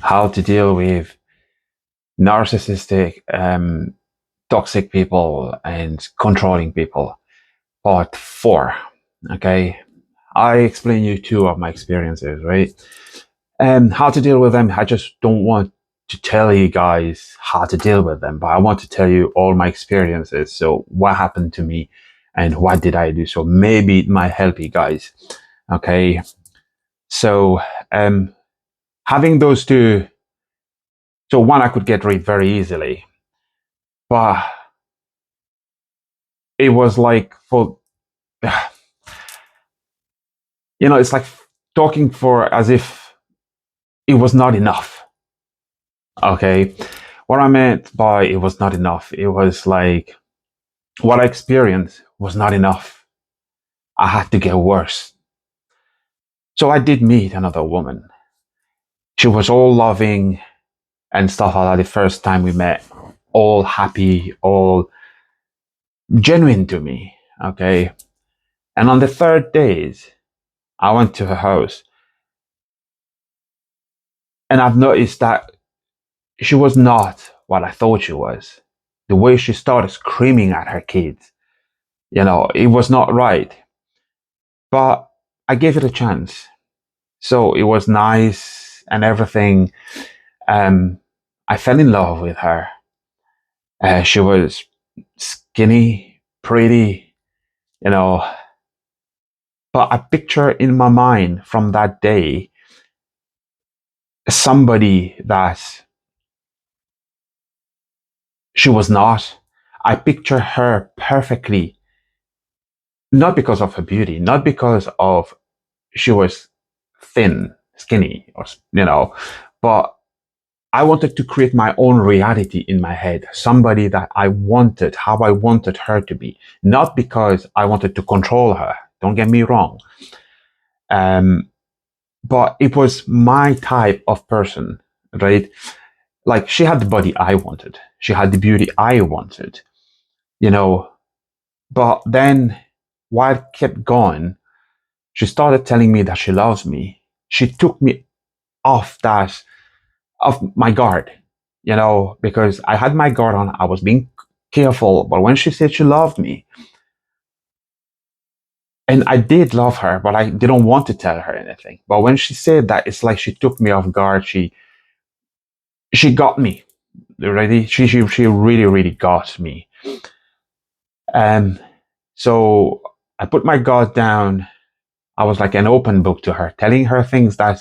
how to deal with narcissistic, toxic people and controlling people, part 4. Okay, I explain you 2 of my experiences, right? And how to deal with them. I just don't want to tell you guys how to deal with them, but I want to tell you all my experiences. So what happened to me and what did I do? So maybe it might help you guys. Okay, so having those 2, so one I could get rid very easily, but it was like for it's like talking for as if it was not enough. Okay, what I meant by it was not enough, it was like what I experienced was not enough. I had to get worse. So I did meet another woman. She was all loving and stuff like that the first time we met, all happy, all genuine to me. Okay, and on the third days I went to her house, and I've noticed that she was not what I thought she was. The way she started screaming at her kids, it was not right. But I gave it a chance. So it was nice and everything. I fell in love with her. She was skinny, pretty, you know. But I picture in my mind from that day somebody that she was not. I picture her perfectly, not because of her beauty, not because of she was thin, skinny, or but I wanted to create my own reality in my head, somebody that I wanted, how I wanted her to be, not because I wanted to control her. Don't get me wrong. But it was my type of person, right? Like she had the body I wanted, she had the beauty I wanted, you know. But then, while it kept going, she started telling me that she loves me. She took me off my guard, because I had my guard on. I was being careful. But when she said she loved me, and I did love her, but I didn't want to tell her anything. But when she said that, it's like she took me off guard. She got me. Already, she really, really got me. So I put my guard down. I was like an open book to her, telling her things that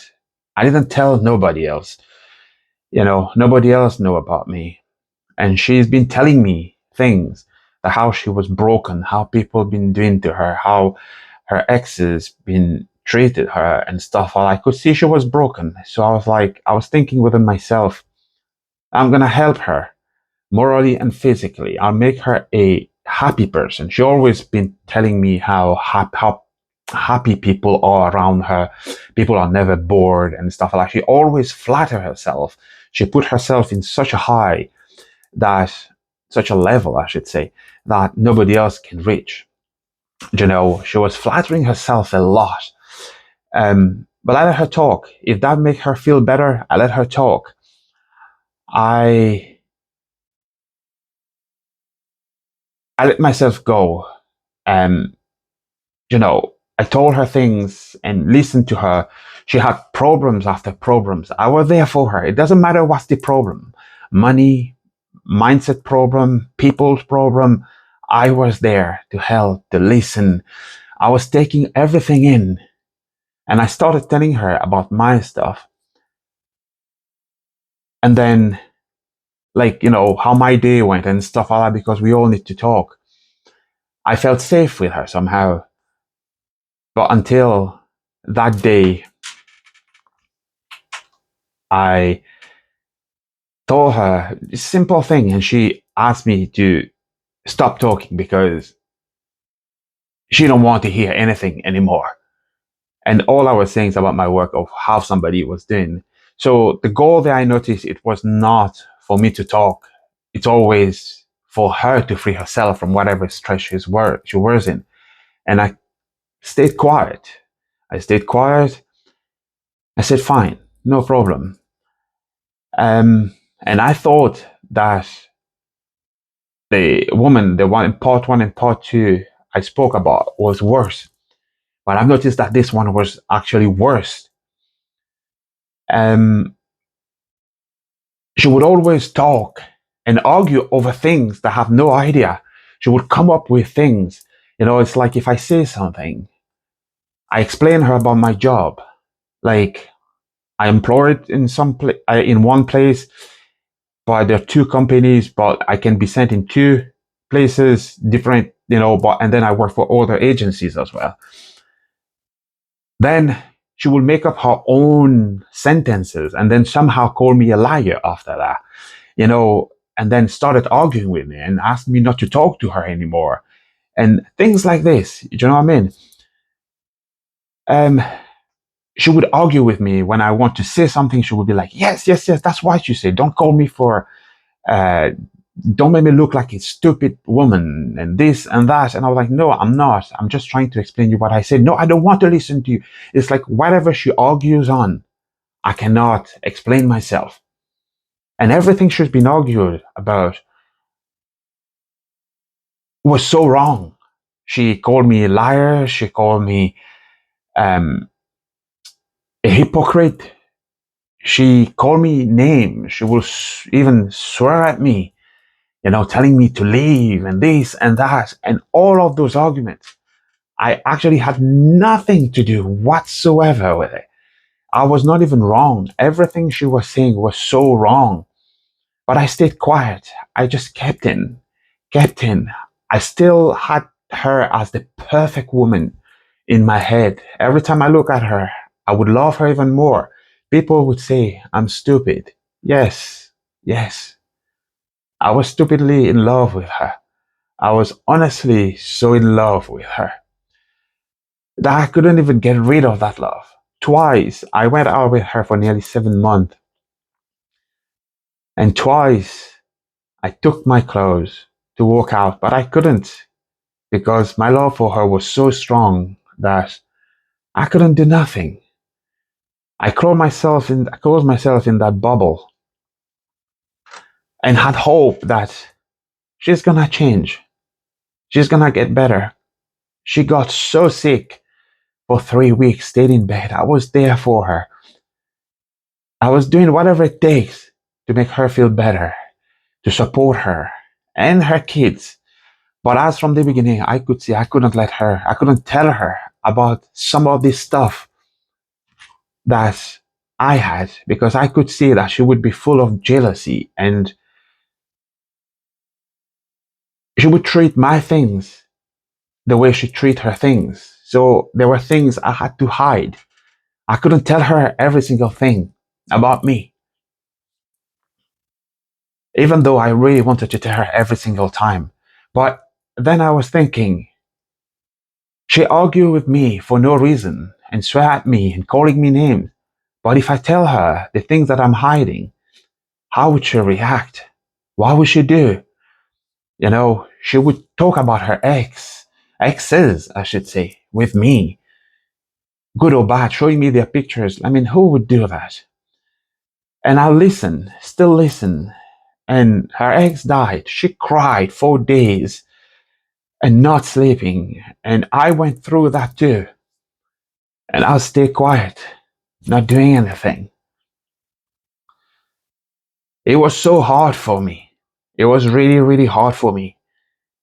I didn't tell nobody else. Nobody else knew about me. And she's been telling me things, that how she was broken, how people been doing to her, how her exes been treated her and stuff. I could see she was broken. So I was thinking within myself, I'm gonna help her morally and physically. I'll make her a happy person. She always been telling me how happy people are around her. People are never bored and stuff like that. She always flatter herself. She put herself in such a such a level, I should say, that nobody else can reach. She was flattering herself a lot. But I let her talk. If that make her feel better, I let her talk. I let myself go. Um, I told her things and listened to her. She had problems after problems. I was there for her. It doesn't matter what's the problem. Money, mindset problem, people's problem. I was there to help, to listen. I was taking everything in. And I started telling her about my stuff. And then, how my day went and stuff like that, because we all need to talk. I felt safe with her somehow. But until that day, I told her a simple thing, and she asked me to stop talking because she don't want to hear anything anymore. And all I was saying is about my work, of how somebody was doing. So the goal that I noticed, it was not for me to talk. It's always for her to free herself from whatever stress she was in. And I stayed quiet. I said, fine, no problem. And I thought that the woman, the one in part one and part two I spoke about, was worse. But I've noticed that this one was actually worse. She would always talk and argue over things that have no idea. She would come up with things. It's like if I say something, I explain her about my job. Like I employed in one place, but there are two companies, but I can be sent in two places, different, and then I work for other agencies as well. Then she will make up her own sentences and then somehow call me a liar after that, and then started arguing with me and asked me not to talk to her anymore and things like this. You know what I mean? She would argue with me when I want to say something. She would be like, yes, yes, yes, that's what you say. Don't call me uh, don't make me look like a stupid woman and this and that. And I was like, no, I'm not. I'm just trying to explain you what I said. No, I don't want to listen to you. It's like whatever she argues on, I cannot explain myself. And everything she's been argued about was so wrong. She called me a liar. She called me um, a hypocrite. She called me names. She will even swear at me, telling me to leave and this and that. And all of those arguments, I actually had nothing to do whatsoever with it. I was not even wrong. Everything she was saying was so wrong. But I stayed quiet. I just kept in. I still had her as the perfect woman in my head. Every time I look at her, I would love her even more. People would say, I'm stupid. Yes, yes. I was stupidly in love with her. I was honestly so in love with her that I couldn't even get rid of that love. Twice, I went out with her for nearly 7 months. And twice, I took my clothes to walk out, but I couldn't because my love for her was so strong that I couldn't do nothing. I closed myself in that bubble and had hope that she's gonna change. She's gonna get better. She got so sick for 3 weeks, stayed in bed. I was there for her. I was doing whatever it takes to make her feel better, to support her and her kids. But as from the beginning, I could see I couldn't tell her about some of this stuff that I had because I could see that she would be full of jealousy and she would treat my things the way she treat her things. So there were things I had to hide. I couldn't tell her every single thing about me, even though I really wanted to tell her every single time. But then I was thinking, she argued with me for no reason and swear at me and calling me names. But if I tell her the things that I'm hiding, how would she react? What would she do? She would talk about her exes, I should say, with me, good or bad, showing me their pictures. I mean, who would do that? And I'll listen, still listen. And her ex died. She cried 4 days and not sleeping. And I went through that too. And I'll stay quiet, not doing anything. It was so hard for me. It was really, really hard for me.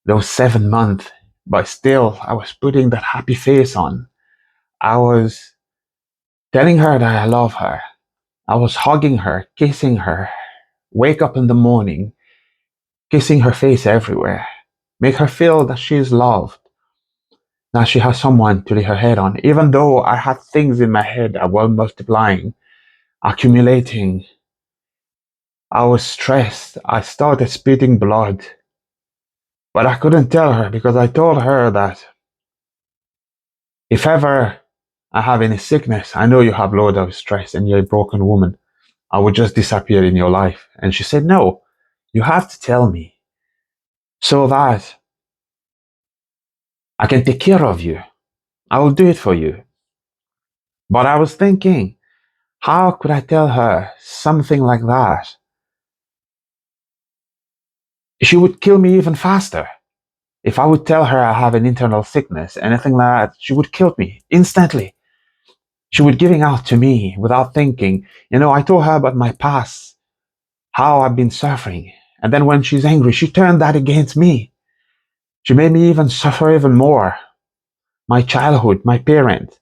Those 7 months. But still, I was putting that happy face on. I was telling her that I love her. I was hugging her, kissing her, wake up in the morning, kissing her face everywhere, make her feel that she is loved, that she has someone to lay her head on. Even though I had things in my head that were multiplying, accumulating, I was stressed. I started spitting blood. But I couldn't tell her because I told her that if ever I have any sickness, I know you have loads of stress and you're a broken woman. I would just disappear in your life. And she said, no, you have to tell me so that I can take care of you. I will do it for you. But I was thinking, How could I tell her something like that? She would kill me even faster. If I would tell her I have an internal sickness, anything like that, she would kill me instantly. She would giving out to me without thinking. I told her about my past, how I've been suffering. And then when she's angry, she turned that against me. She made me even suffer even more. My childhood, my parents.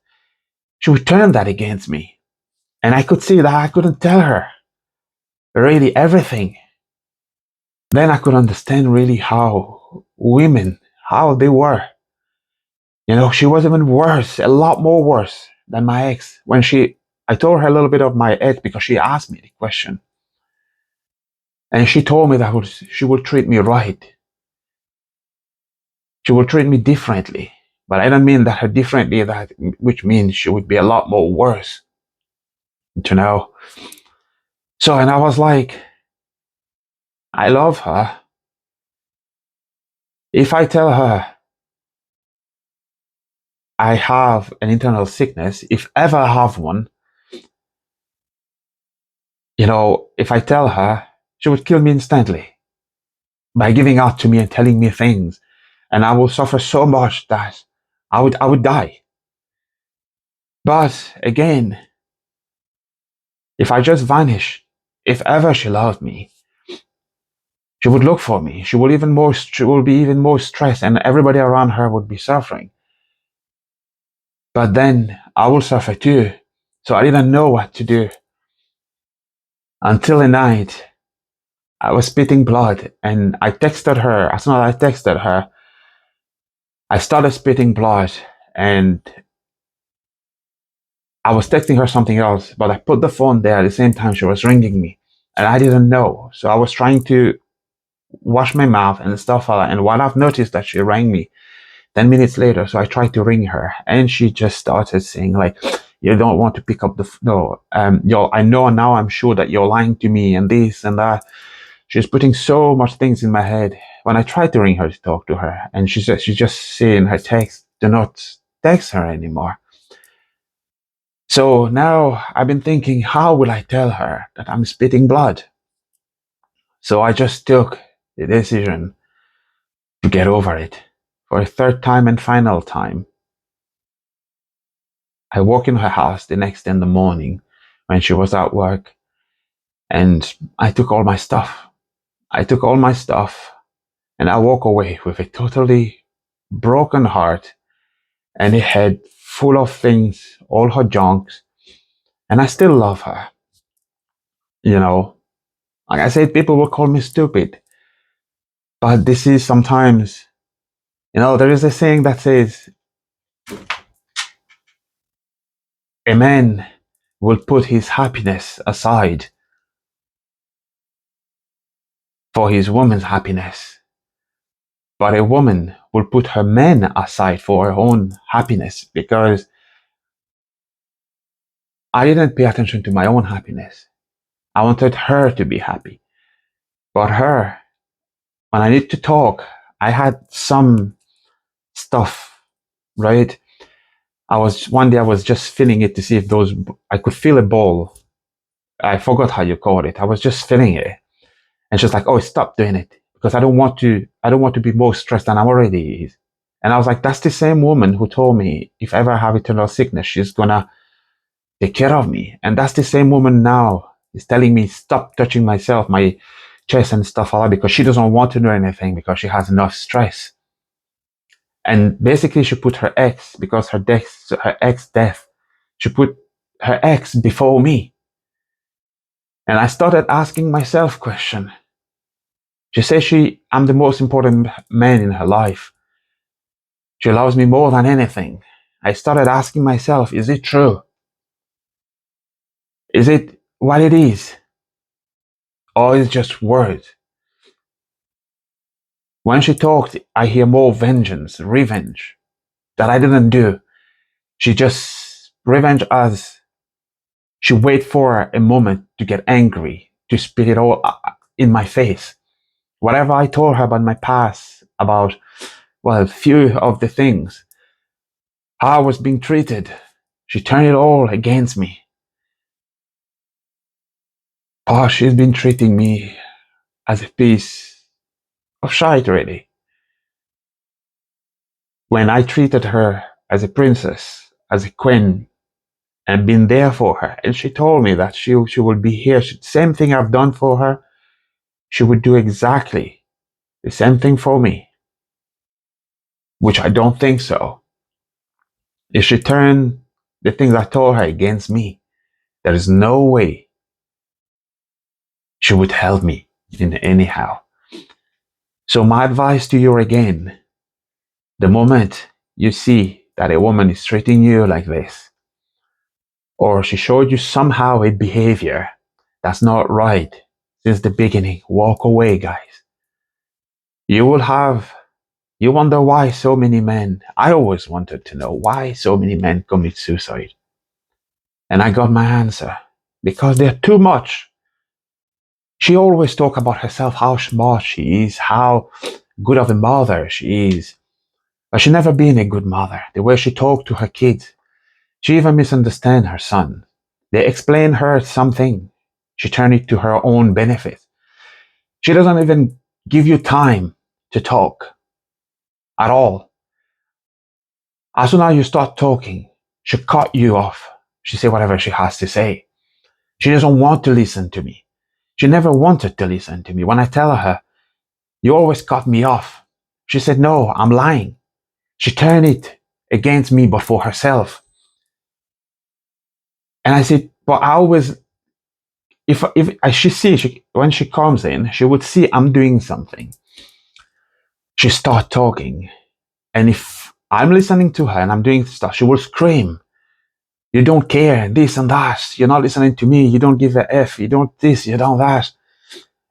She would turn that against me. And I could see that I couldn't tell her really everything. Then I could understand really how women, how they were. She was even worse, a lot more worse than my ex. I told her a little bit of my ex because she asked me the question. And she told me that she would treat me right. She would treat me differently. But I don't mean that her differently, which means she would be a lot more worse. So, and I was like, I love her. If I tell her I have an internal sickness, if ever I have one, if I tell her, she would kill me instantly by giving out to me and telling me things. And I will suffer so much that I would die. But again, if I just vanish, if ever she loved me, she would look for me. She will be even more stressed, and everybody around her would be suffering. But then I will suffer too. So I didn't know what to do. Until a night, I was spitting blood, and I texted her. As soon as I texted her, I started spitting blood, and I was texting her something else, but I put the phone there at the same time she was ringing me, and I didn't know. So I was trying to wash my mouth and stuff like that. And while I've noticed that she rang me 10 minutes later, so I tried to ring her, and she just started saying like, "You don't want to pick up the no, I know now. I'm sure that you're lying to me, and this and that." She's putting so much things in my head. When I tried to ring her to talk to her, and she just saying her text, "Do not text her anymore." So now I've been thinking, how will I tell her that I'm spitting blood? So I just took the decision to get over it. For a third time and final time, I walked in her house the next day in the morning when she was at work, and I took all my stuff. I took all my stuff, and I walked away with a totally broken heart and a head full of things, all her junks, and I still love her. Like I said, people will call me stupid, but this is sometimes, there is a saying that says, a man will put his happiness aside for his woman's happiness, but a woman will put her man aside for her own happiness, because I didn't pay attention to my own happiness. I wanted her to be happy. But her, when I need to talk, I had some stuff, right? One day I was just feeling it to see if I could feel a ball. I forgot how you call it. I was just feeling it. And she's like, "Oh, stop doing it, because I don't want to be more stressed than I already is." And I was like, that's the same woman who told me if ever I have eternal sickness, she's gonna take care of me. And that's the same woman now is telling me stop touching myself, my chest and stuff like that, because she doesn't want to do anything because she has enough stress. And basically she put her ex, because her ex death, she put her ex before me. And I started asking myself question. She says I'm the most important man in her life. She loves me more than anything. I started asking myself, is it true? Is it what it is? Or is it just words? When she talked, I hear more vengeance, revenge, that I didn't do. She just revenge us. She wait for a moment to get angry, to spit it all in my face. Whatever I told her about my past, about, well, few of the things, how I was being treated, she turned it all against me. Oh, she's been treating me as a piece of shite, really. When I treated her as a princess, as a queen, and been there for her, and she told me that she would be here. Same thing I've done for her, she would do exactly the same thing for me, which I don't think so. If she turned the things I told her against me, there is no way she would help me in anyhow. So my advice to you again, the moment you see that a woman is treating you like this, or she showed you somehow a behavior that's not right since the beginning, walk away, guys. You will have, you wonder why so many men, I always wanted to know why so many men commit suicide. And I got my answer. Because they're too much. She always talk about herself, how smart she is, how good of a mother she is. But she never been a good mother. The way she talked to her kids. She even misunderstand her son. They explain her something. She turn it to her own benefit. She doesn't even give you time to talk at all. As soon as you start talking, she cut you off. She say whatever she has to say. She doesn't want to listen to me. She never wanted to listen to me. When I tell her, you always cut me off, she said, no, I'm lying. She turned it against me but for herself. And I said, but I always, if she see, when she comes in, she would see I'm doing something. She start talking. And if I'm listening to her and I'm doing stuff, she will scream. You don't care, this and that. You're not listening to me. You don't give a F. You don't this, you don't that.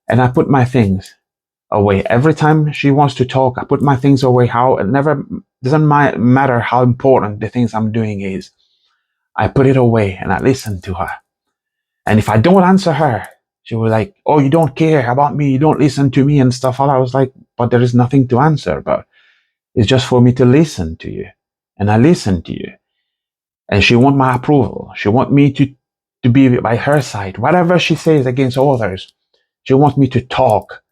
And I put my things away. Every time she wants to talk, I put my things away. How it never doesn't matter how important the things I'm doing is. I put it away and I listen to her. And if I don't answer her, she was like, oh, you don't care about me. You don't listen to me and stuff. And I was like, but there is nothing to answer about. It's just for me to listen to you. And I listen to you. And she want my approval. She want me to be by her side. Whatever she says against others, she wants me to talk,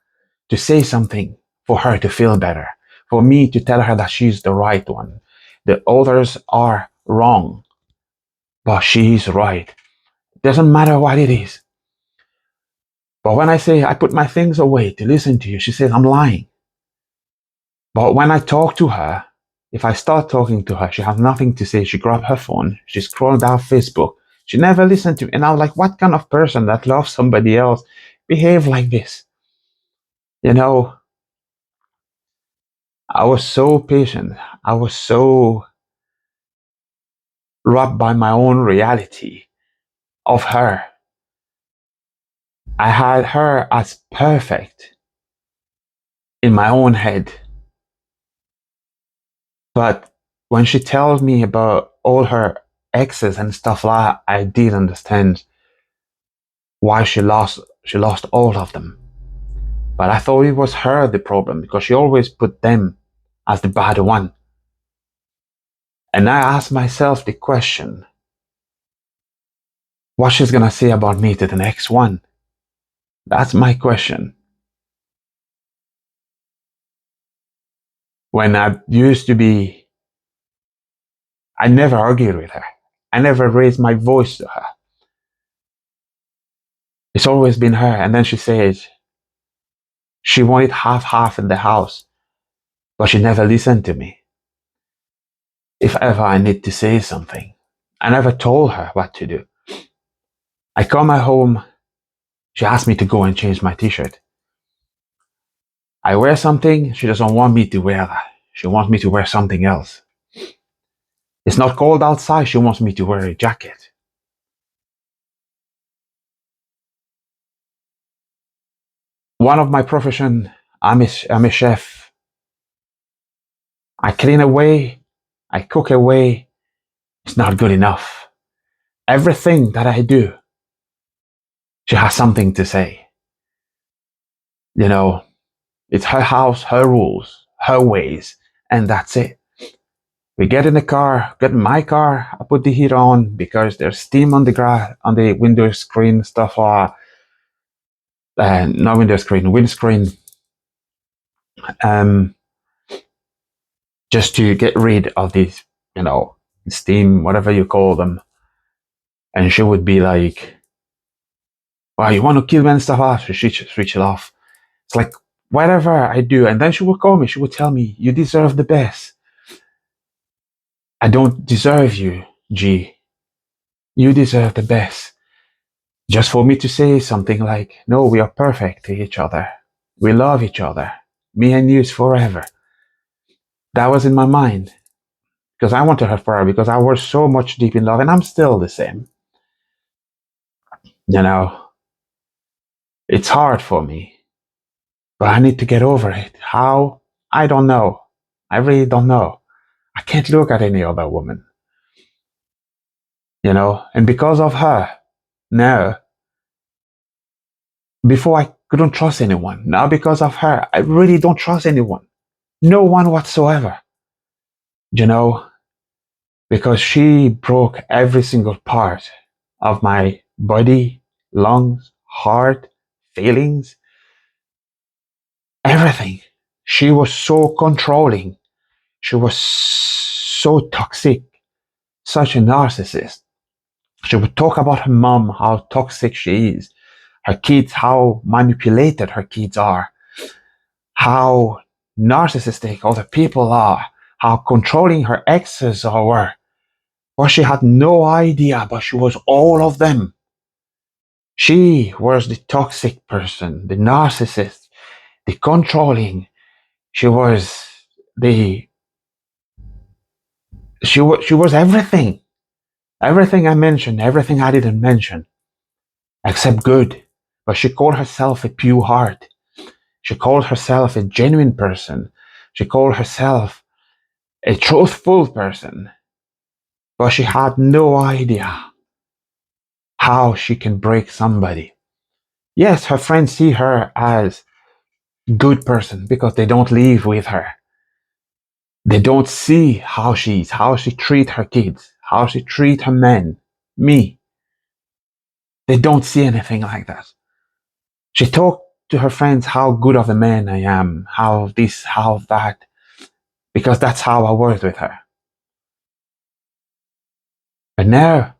to say something for her to feel better, for me to tell her that she's the right one. The others are wrong, but she's right. Doesn't matter what it is. But when I say I put my things away to listen to you, she says I'm lying. But when I talk to her, if I start talking to her, she has nothing to say. She grabs her phone, she scrolls down Facebook. She never listened to me. And I was like, what kind of person that loves somebody else behave like this? You know, I was so patient. I was so robbed by my own reality of her. I had her as perfect in my own head. But when she tells me about all her exes and stuff like that, I did understand why she lost all of them. But I thought it was her the problem because she always put them as the bad one. And I asked myself the question, what she's gonna say about me to the next one? That's my question. When I used to be, I never argued with her. I never raised my voice to her. It's always been her. And then she says she wanted half in the house, but she never listened to me. If ever I need to say something, I never told her what to do. I come home, she asked me to go and change my t-shirt. I wear something, she doesn't want me to wear that. She wants me to wear something else. It's not cold outside, she wants me to wear a jacket. One of my profession, I'm a chef. I clean away, I cook away. It's not good enough. Everything that I do, she has something to say. You know, it's her house, her rules, her ways, and that's it. We get in the car, get in my car, I put the heat on because there's steam on the window screen, stuff like that. not windscreen, just to get rid of these, steam, whatever you call them. And she would be like, "Wow, you want to kill me and stuff?" She switch it off. It's like, whatever I do. And then she would call me. She would tell me, "You deserve the best. I don't deserve you, G. You deserve the best." Just for me to say something like, "No, we are perfect to each other. We love each other. Me and you is forever." That was in my mind. Because I wanted her forever, because I was so much deep in love, and I'm still the same. You know, it's hard for me, but I need to get over it. How? I don't know. I really don't know. I can't look at any other woman, and because of her, now, before I couldn't trust anyone. Now, because of her, I really don't trust anyone. No one whatsoever. You know, because she broke every single part of my body, lungs, heart, feelings, everything. She was so controlling. She was so toxic, such a narcissist. She would talk about her mom, how toxic she is, her kids, how manipulated her kids are, how narcissistic other people are, how controlling her exes were. But she had no idea, but she was all of them. She was the toxic person, the narcissist, the controlling. She was the she was everything. Everything I mentioned, everything I didn't mention, except good. But she called herself a pure heart. She called herself a genuine person. She called herself a truthful person. But she had no idea how she can break somebody. Yes, her friends see her as good person because they don't live with her. They don't see how she is, how she treat her kids, how she treat her men, me. They don't see anything like that. She talked to her friends how good of a man I am, how this, how that, because that's how I worked with her. But now,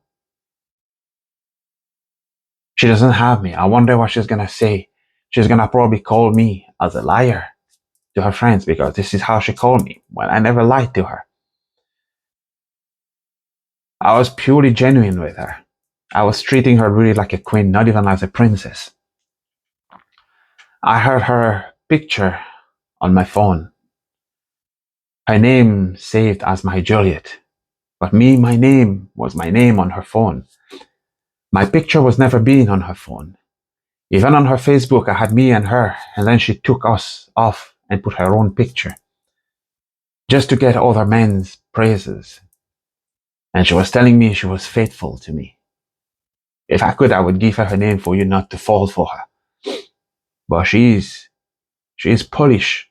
she doesn't have me. I wonder what she's gonna say. She's gonna probably call me as a liar to her friends because this is how she called me. Well, I never lied to her. I was purely genuine with her. I was treating her really like a queen, not even as a princess. I had her picture on my phone. Her name saved as my Juliet. But my name was my name on her phone. My picture was never been on her phone. Even on her Facebook, I had me and her, and then she took us off and put her own picture. Just to get other men's praises. And she was telling me she was faithful to me. If I could, I would give her her name for you not to fall for her. But she's Polish.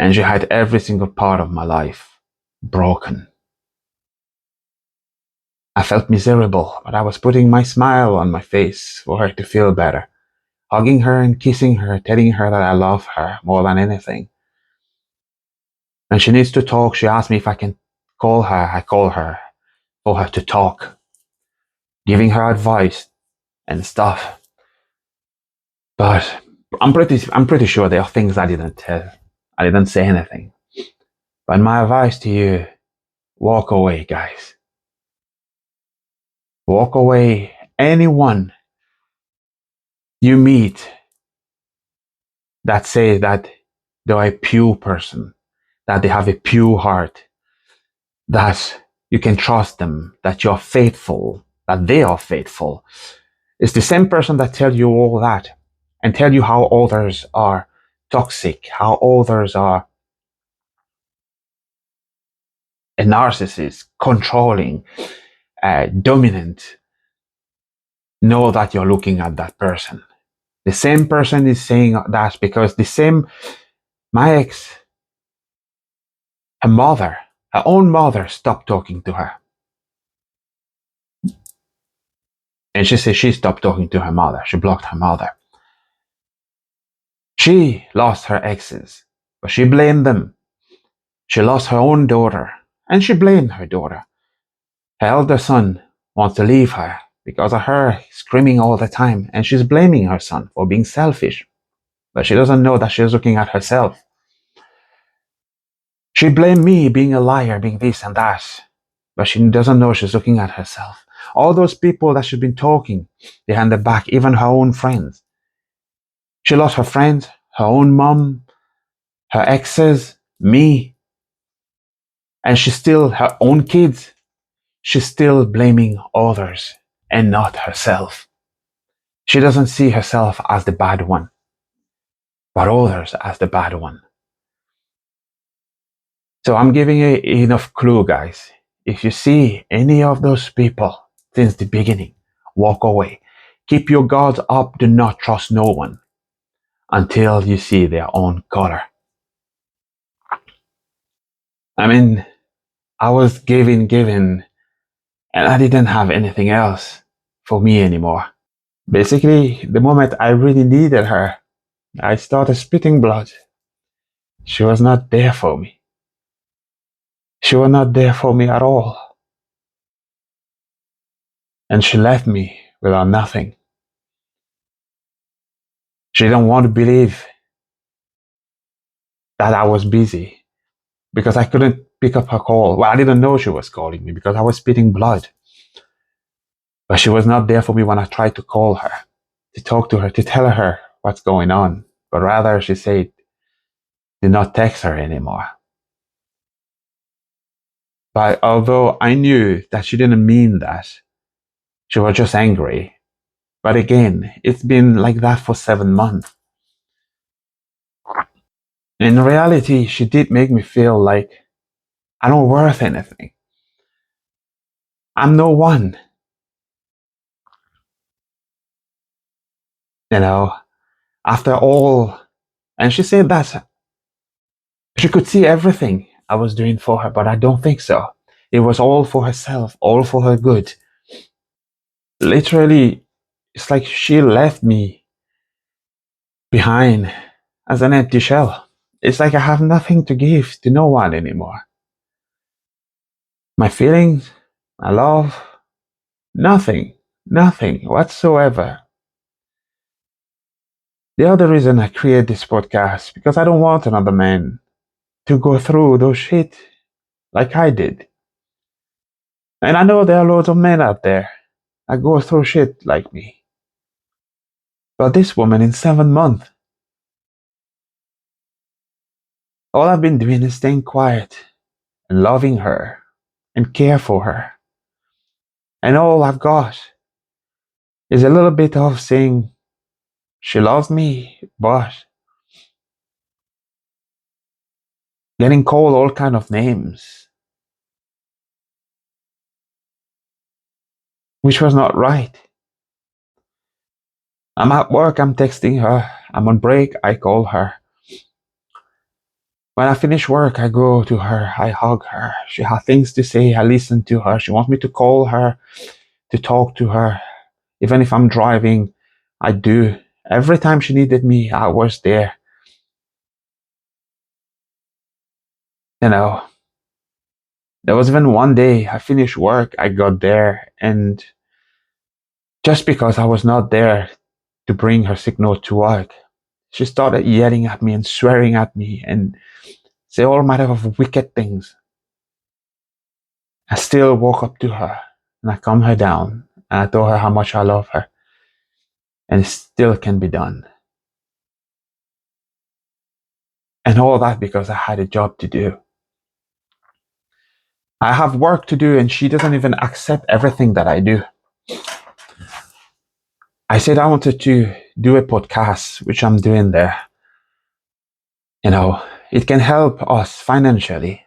And she had every single part of my life broken. I felt miserable, but I was putting my smile on my face for her to feel better. Hugging her and kissing her, telling her that I love her more than anything. When she needs to talk, she asks me if I can call her. I call her for her to talk, giving her advice and stuff. But I'm pretty sure there are things I didn't tell. I didn't say anything. But my advice to you, walk away, guys. Walk away. Anyone you meet that says that they're a pure person, that they have a pure heart, that you can trust them, that you're faithful, that they are faithful. It's the same person that tell you all that and tell you how others are toxic, how others are a narcissist, controlling, dominant. Know that you're looking at that person. The same person is saying that because my ex, her own mother stopped talking to her. And she said she stopped talking to her mother. She blocked her mother. She lost her exes, but she blamed them. She lost her own daughter, and she blamed her daughter. Her elder son wants to leave her because of her screaming all the time, and she's blaming her son for being selfish. But she doesn't know that she's looking at herself. She blamed me being a liar, being this and that, but she doesn't know she's looking at herself. All those people that she's been talking behind the back, even her own friends. She lost her friends, her own mom, her exes, me, and she's still her own kids. She's still blaming others and not herself. She doesn't see herself as the bad one, but others as the bad one. So I'm giving you enough clue, guys. If you see any of those people since the beginning, walk away. Keep your guards up. Do not trust no one until you see their own color. I mean, I was giving, and I didn't have anything else for me anymore. Basically, the moment I really needed her, I started spitting blood. She was not there for me. She was not there for me at all. And she left me without nothing. She didn't want to believe that I was busy because I couldn't pick up her call. Well, I didn't know she was calling me because I was spitting blood. But she was not there for me when I tried to call her, to talk to her, to tell her what's going on. But rather, she said, did not text her anymore. But although I knew that she didn't mean that, she was just angry. But again, it's been like that for 7 months. In reality, she did make me feel like I don't worth anything. I'm no one. You know, after all, and she said that she could see everything I was doing for her, but I don't think so. It was all for herself, all for her good. Literally, it's like she left me behind as an empty shell. It's like I have nothing to give to no one anymore. My feelings, my love, nothing whatsoever. The other reason I create this podcast, because I don't want another man to go through those shit like I did. And I know there are loads of men out there that go through shit like me. But this woman in 7 months, all I've been doing is staying quiet and loving her and care for her. And all I've got is a little bit of saying she loves me, but getting called all kind of names, which was not right. I'm at work, I'm texting her. I'm on break, I call her. When I finish work, I go to her, I hug her. She has things to say, I listen to her. She wants me to call her, to talk to her. Even if I'm driving, I do. Every time she needed me, I was there. You know, there was even one day I finished work, I got there, and just because I was not there to bring her signal to work, she started yelling at me and swearing at me and say all manner of wicked things. I still walk up to her and I calm her down and I told her how much I love her, and it still can be done. And all that because I had a job to do. I have work to do and she doesn't even accept everything that I do. I said I wanted to do a podcast, which I'm doing there. You know, it can help us financially.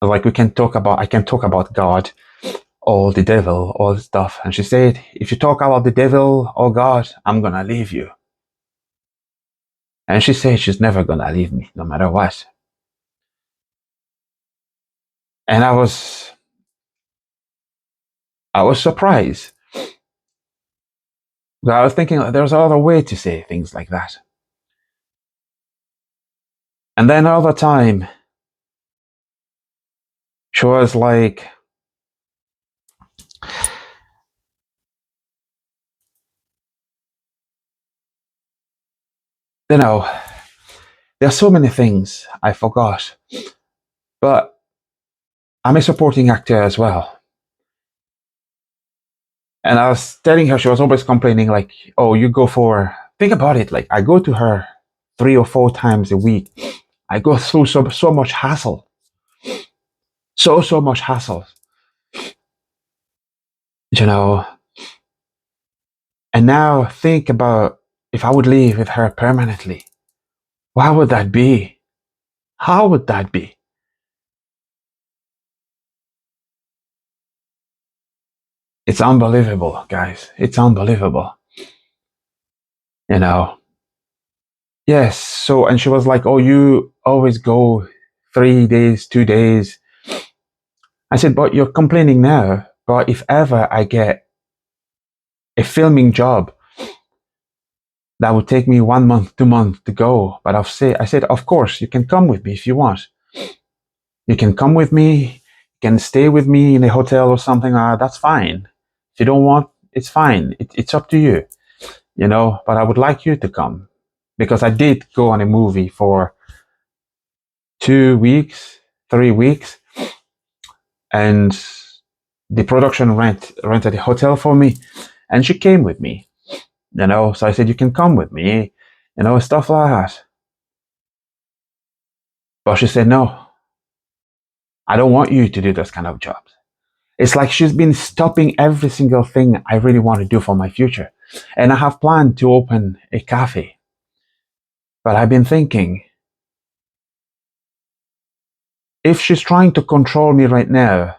Like I can talk about God or the devil or stuff. And she said, if you talk about the devil or God, I'm gonna leave you. And she said she's never gonna leave me, no matter what. And I was I was surprised. I was thinking there's another way to say things like that. And then another time, she was like, you know, there's so many things I forgot, but I'm a supporting actor as well. And I was telling her, she was always complaining, like, oh, you go for, think about it, like, I go to her 3 or 4 times a week. I go through so much hassle. So much hassle. You know, and now think about if I would live with her permanently. What would that be? How would that be? It's unbelievable, guys. It's unbelievable. You know. Yes. So, and she was like, oh, you always go 3 days, 2 days. I said, but you're complaining now. But if ever I get a filming job that would take me 1 month, 2 months to go, but I said, of course, you can come with me if you want. You can come with me. You can stay with me in a hotel or something. That's fine. If you don't want, it's fine. It's up to you. You know, but I would like you to come because I did go on a movie for 2 weeks, 3 weeks, and the production rented a hotel for me, and she came with me. You know, so I said, you can come with me, you know, stuff like that. But she said, no, I don't want you to do this kind of jobs. It's like she's been stopping every single thing I really want to do for my future. And I have planned to open a cafe. But I've been thinking, if she's trying to control me right now,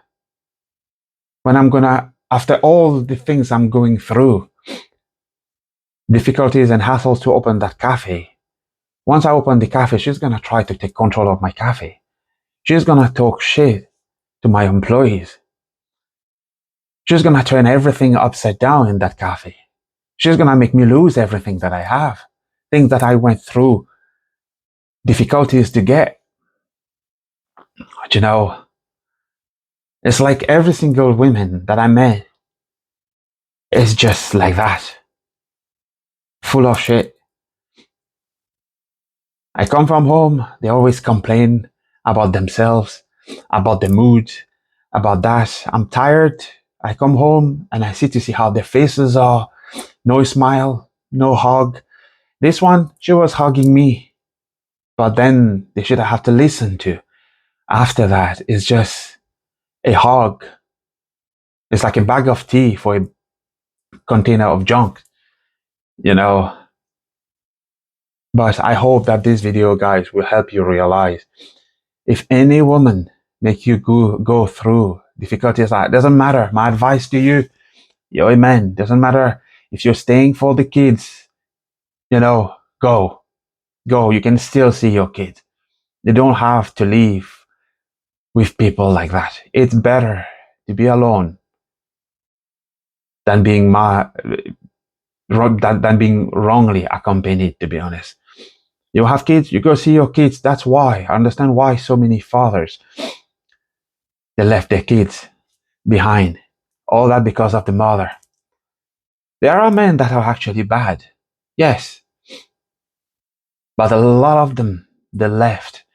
when I'm gonna, after all the things I'm going through, difficulties and hassles to open that cafe, once I open the cafe, she's gonna try to take control of my cafe. She's gonna talk shit to my employees. She's gonna turn everything upside down in that cafe. She's gonna make me lose everything that I have, things that I went through, difficulties to get. But you know, it's like every single woman that I met is just like that, full of shit. I come from home, they always complain about themselves, about the mood, about that. I'm tired. I come home and I see how their faces are. No smile, no hug. This one, she was hugging me. But then they should have to listen to. After that, it's just a hug. It's like a bag of tea for a container of junk, you know. But I hope that this video, guys, will help you realize if any woman make you go through difficulties, that doesn't matter. My advice to you, you're a man, doesn't matter if you're staying for the kids, you know, go. You can still see your kids. You don't have to live with people like that. It's better to be alone than being than being wrongly accompanied, to be honest. You have kids, you go see your kids. That's why. I understand why so many fathers, they left their kids behind. All that because of the mother. There are men that are actually bad. Yes. But a lot of them, they left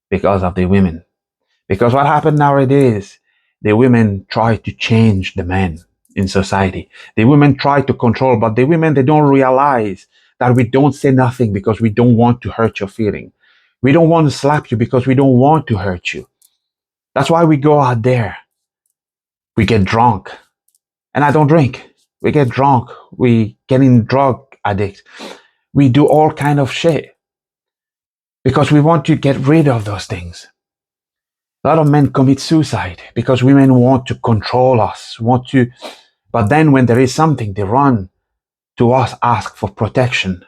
because of the women. Because what happened nowadays, the women try to change the men in society. The women try to control, but the women, they don't realize that we don't say nothing because we don't want to hurt your feeling. We don't want to slap you because we don't want to hurt you. That's why we go out there. We get drunk. And I don't drink. We get drunk. We get in drug addict. We do all kind of shit because we want to get rid of those things. A lot of men commit suicide because women want to control us, but then when there is something, they run to us, ask for protection.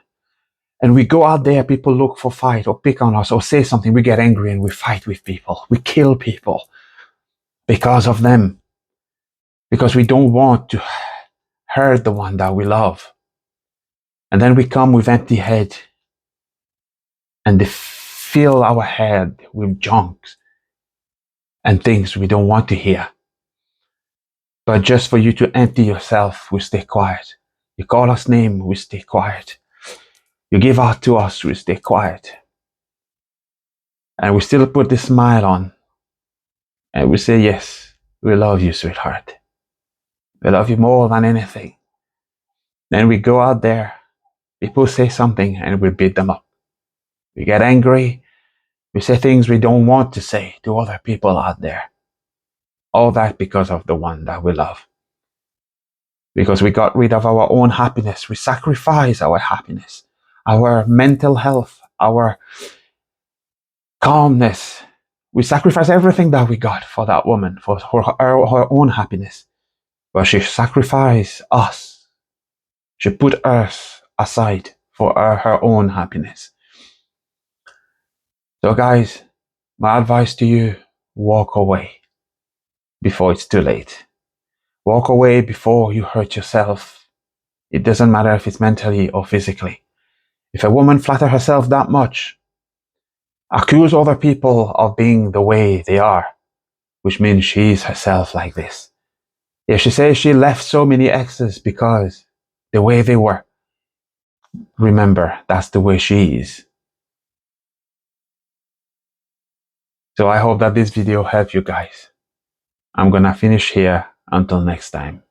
And we go out there, people look for fight or pick on us or say something, we get angry and we fight with people. We kill people because of them. because we don't want to hurt the one that we love. And then we come with empty head and they fill our head with junks and things we don't want to hear. But just for you to empty yourself, we stay quiet. You call us name, we stay quiet. You give out to us, we stay quiet. And we still put the smile on. And we say, yes, we love you, sweetheart. We love you more than anything. Then we go out there, people say something and we beat them up. We get angry. We say things we don't want to say to other people out there. All that because of the one that we love. Because we got rid of our own happiness. We sacrifice our happiness, our mental health, our calmness. We sacrifice everything that we got for that woman, for her own happiness. But she sacrificed us. She put us aside for her own happiness. So guys, my advice to you, walk away before it's too late. Walk away before you hurt yourself. It doesn't matter if it's mentally or physically. If a woman flatters herself that much, accuse other people of being the way they are, which means she's herself like this. If she says she left so many exes because the way they were, remember, that's the way she is. So I hope that this video helped you guys. I'm gonna finish here. Until next time.